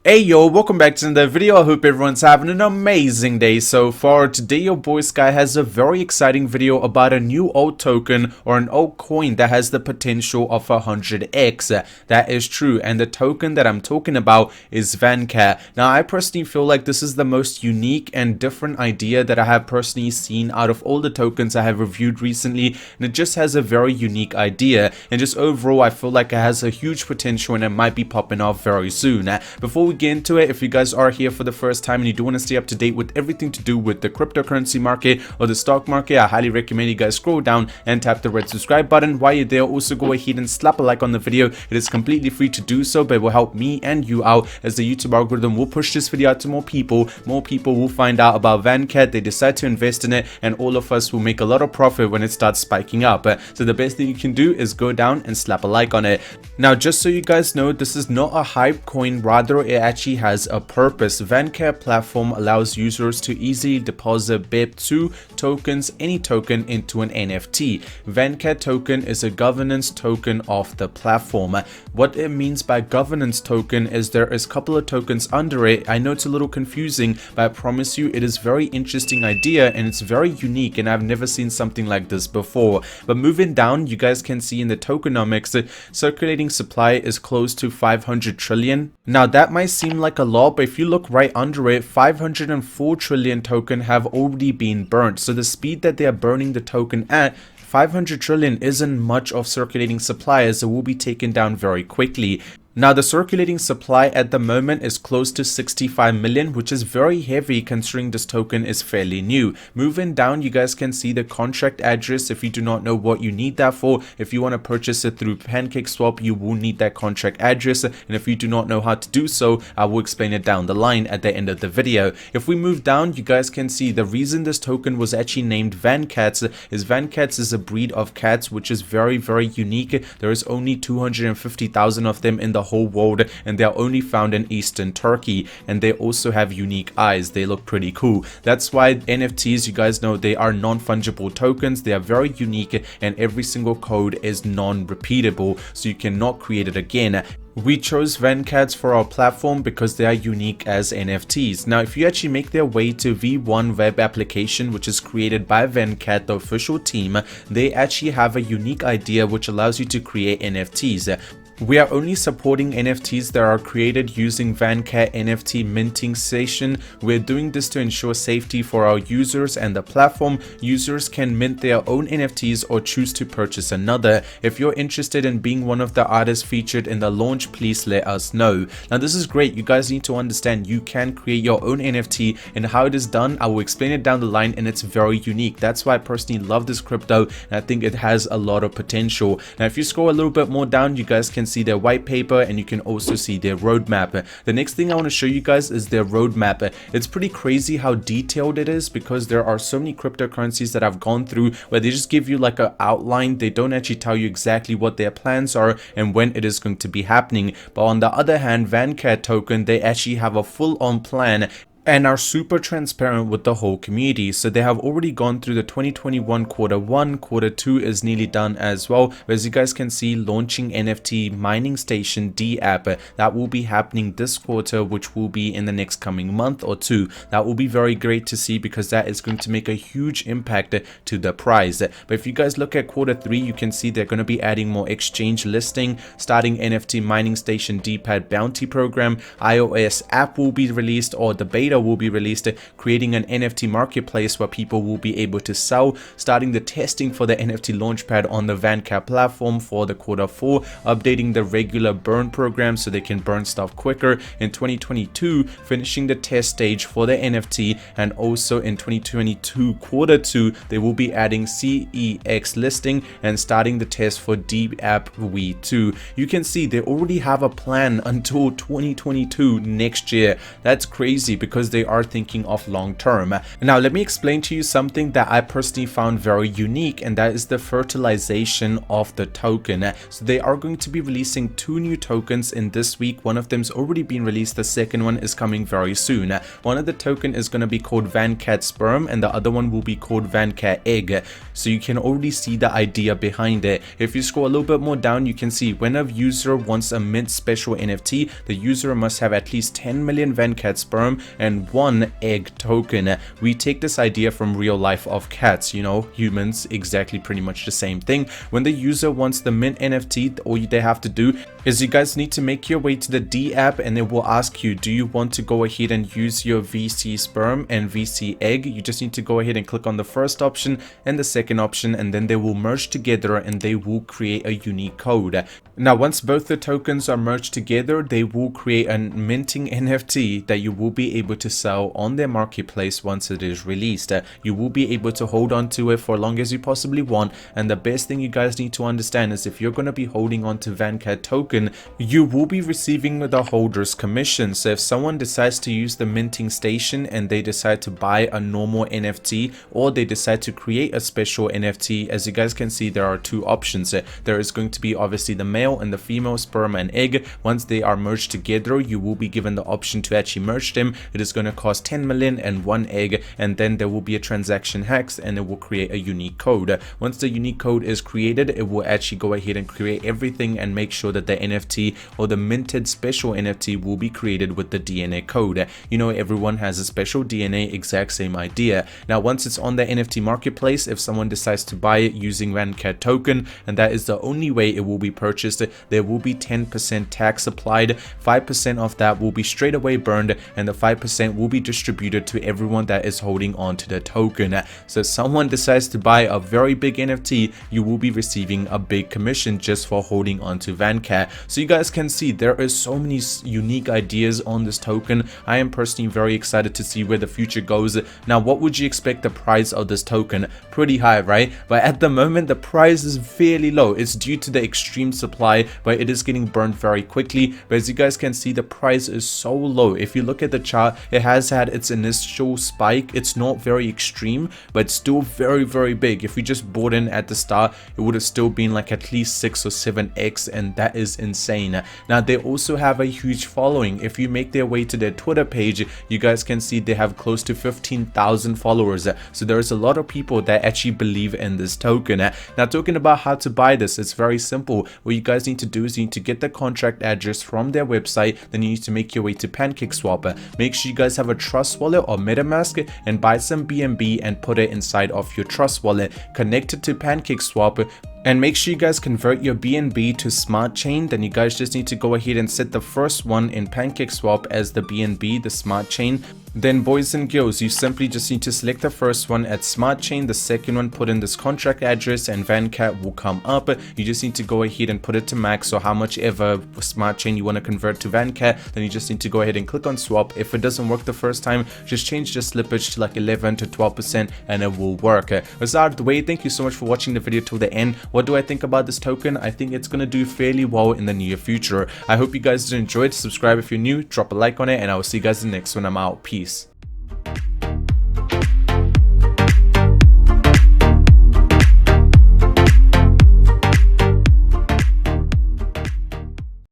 Hey yo, welcome back to another video. I hope everyone's having an amazing day so far. Today your boy Sky has a very exciting video about a new alt token or an altcoin that has the potential of 100x. That is true, and the token that I'm talking about is Vancat. Now I personally feel like this is the most unique and different idea that I have personally seen out of all the tokens I have reviewed recently, and it just has a very unique idea, and just overall I feel like it has a huge potential and it might be popping off very soon. Before we get into it, if you guys are here for the first time and you do want to stay up to date with everything to do with the cryptocurrency market or the stock market, I highly recommend you guys scroll down and tap the red subscribe button. While you're there, also go ahead and slap a like on the video. It is completely free to do so, but it will help me and you out, as the YouTube algorithm will push this video out to more people. More people will find out about Vancat, they decide to invest in it, and all of us will make a lot of profit when it starts spiking up. So the best thing you can do is go down and slap a like on it. Now, just so you guys know, this is not a hype coin, rather it actually has a purpose. Vancat platform allows users to easily deposit BIP2 tokens, any token, into an NFT. Vancat token is a governance token of the platform. What it means by governance token is there is a couple of tokens under it. I know it's a little confusing, but I promise you it is very interesting idea and it's very unique, and I've never seen something like this before. But moving down, you guys can see in the tokenomics that circulating supply is close to 500 trillion. Now that might seem like a lot, but if you look right under it, 504 trillion token have already been burnt. So the speed that they are burning the token at, 500 trillion isn't much of circulating supply, as it will be taken down very quickly. Now the circulating supply at the moment is close to 65 million, which is very heavy considering this token is fairly new. Moving down, you guys can see the contract address if you do not know what you need that for. If you want to purchase it through PancakeSwap, you will need that contract address, and if you do not know how to do so, I will explain it down the line at the end of the video. If we move down, you guys can see the reason this token was actually named Vancats is Vancats is a breed of cats which is very unique. There is only 250,000 of them in the whole world, and they are only found in eastern Turkey, and they also have unique eyes. They look pretty cool. That's why NFTs, you guys know, they are non-fungible tokens. They are very unique, and every single code is non-repeatable, so you cannot create it again. We chose Vancats for our platform because they are unique as NFTs. Now, if you actually make their way to V1 web application, which is created by Vancat, the official team, they actually have a unique idea which allows you to create NFTs. We are only supporting NFTs that are created using Vancat NFT minting station. We're doing this to ensure safety for our users and the platform. Users can mint their own NFTs or choose to purchase another. If you're interested in being one of the artists featured in the launch, please let us know. Now this is great. You guys need to understand you can create your own NFT, and how it is done, I will explain it down the line, and it's very unique. That's why I personally love this crypto, and I think it has a lot of potential. Now if you scroll a little bit more down, you guys can see their white paper, and you can also see their roadmap. The next thing I want to show you guys is their roadmap. It's pretty crazy how detailed it is, because there are so many cryptocurrencies that I've gone through where they just give you like an outline. They don't actually tell you exactly what their plans are and when it is going to be happening. But on the other hand, Vancat token, they actually have a full-on plan and are super transparent with the whole community. So they have already gone through the 2021 Q1, Q2 is nearly done as well. As you guys can see, launching NFT mining station D app, that will be happening this quarter, which will be in the next coming month or two. That will be very great to see, because that is going to make a huge impact to the price. But if you guys look at Q3, you can see they're going to be adding more exchange listing, starting NFT mining station D-pad bounty program, iOS app will be released, or the beta will be released, creating an NFT marketplace where people will be able to sell, starting the testing for the NFT launchpad on the Vancat platform for the Q4, updating the regular burn program so they can burn stuff quicker in 2022, finishing the test stage for the NFT, and also in 2022 Q2 they will be adding CEX listing and starting the test for D-App V2. You can see they already have a plan until 2022 next year. That's crazy, because because they are thinking of long term. Now let me explain to you something that I personally found very unique, and that is the fertilization of the token. So they are going to be releasing 2 new tokens in this week. One of them's already been released, the second one is coming very soon. One of the token is going to be called Vancat Sperm and the other one will be called Vancat Egg. So you can already see the idea behind it. If you scroll a little bit more down, you can see when a user wants a mint special NFT, the user must have at least 10 million Vancat Sperm and 1 egg token. We take this idea from real life of cats, you know, humans, exactly pretty much the same thing. When the user wants the mint NFT, all they have to do is you guys need to make your way to the D app and it will ask you, do you want to go ahead and use your VC sperm and VC egg? You just need to go ahead and click on the first option and the second option, and then they will merge together and they will create a unique code. Now once both the tokens are merged together, they will create a minting NFT that you will be able to sell on their marketplace once it is released. You will be able to hold on to it for as long as you possibly want, and the best thing you guys need to understand is if you're going to be holding on to Vancat token, you will be receiving the holder's commission. So if someone decides to use the minting station and they decide to buy a normal NFT or they decide to create a special NFT, as you guys can see, there are 2 options. There is going to be obviously the male and the female sperm and egg. Once they are merged together, you will be given the option to actually merge them. It is going to cost 10 million and 1 egg, and then there will be a transaction hex and it will create a unique code. Once the unique code is created, it will actually go ahead and create everything and make sure that the NFT or the minted special NFT will be created with the DNA code. You know, everyone has a special DNA, exact same idea. Now once it's on the NFT marketplace, if someone decides to buy it using Vancat token, and that is the only way it will be purchased, there will be 10% tax applied. 5% of that will be straight away burned and the 5% will be distributed to everyone that is holding on to the token. So if someone decides to buy a very big NFT, you will be receiving a big commission just for holding on to Vancat. So you guys can see there is so many unique ideas on this token. I am personally very excited to see where the future goes. Now what would you expect the price of this token? Pretty high, right? But at the moment the price is fairly low. It's due to the extreme supply, but it is getting burned very quickly. But as you guys can see, the price is so low. If you look at the chart, it has had its initial spike. It's not very extreme, but still very big. If we just bought in at the start, it would have still been like at least 6 or 7x, and that is insane. Now they also have a huge following. If you make their way to their Twitter page, you guys can see they have close to 15,000 followers. So there is a lot of people that actually believe in this token. Now talking about how to buy this, it's very simple. What you guys need to do is you need to get the contract address from their website, then you need to make your way to PancakeSwap. Make sure you guys have a Trust wallet or MetaMask and buy some BNB and put it inside of your Trust wallet. Connect it to PancakeSwap. And make sure you guys convert your BNB to Smart Chain. Then you guys just need to go ahead and set the first one in PancakeSwap as the BNB, the Smart Chain. Then boys and girls, you simply just need to select the first one at Smart Chain, the second one put in this contract address and Vancat will come up. You just need to go ahead and put it to max, or how much ever Smart Chain you want to convert to Vancat. Then you just need to go ahead and click on swap. If it doesn't work the first time, just change the slippage to like 11 to 12% and it will work. That's out of the way. Thank you so much for watching the video till the end. What do I think about this token? I think it's going to do fairly well in the near future. I hope you guys enjoyed. Subscribe if you're new, drop a like on it, and I will see you guys in the next one. I'm out. Peace.